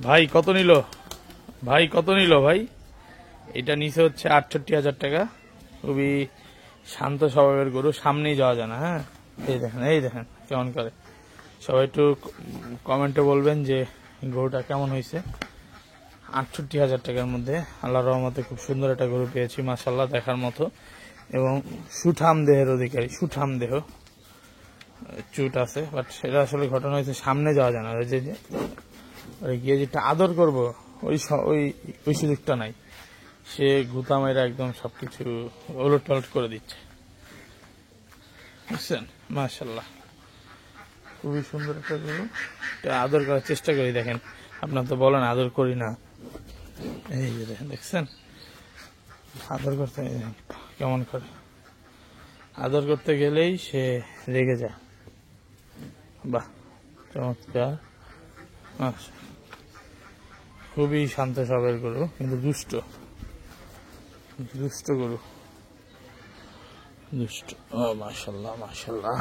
ভাই কত নিল? ভাই কত নিল ভাই? এটা নিচে হচ্ছে 68,000 টাকা। খুবই শান্ত স্বভাবের গরু, সামনেই যাওয়া যায় না। হ্যাঁ, এই দেখেন, এই দেখেন কেমন করে। সবাই একটু কমেন্টে বলবেন যে গরুটা কেমন হয়েছে। 68,000 টাকার মধ্যে আল্লাহর রহমতে খুব সুন্দর একটা গরু পেয়েছি, মাশাআল্লাহ, দেখার মতো। এবং সুঠাম দেহের অধিকারী, সুঠাম দেহ, চুট আছে। বাট সেটা আসলে ঘটনা হয়েছে সামনে যাওয়া যায় না। ওই যে গিয়ে যেটা আদর করবো ওই ওই ওই সুযোগটা নাই। সে গুতা মেয়েরা একদম সবকিছু ওলট পালট করে দিচ্ছে, বুঝছেন? মাশাআল্লাহ, খুবই সুন্দর একটা গরু। আদর করার চেষ্টা করি, দেখেন। আপনার তো বলেন আদর করি না, এই যে দেখেন, দেখছেন আদর করতে কেমন করে। আদর করতে গেলেই সে রেগে যায়। বাহ, চমৎকার। খুবই শান্ত স্বভাবের গরু, কিন্তু দুষ্ট, দুষ্ট গরু, দুষ্ট। ও মাশাআল্লাহ, মাশাআল্লাহ।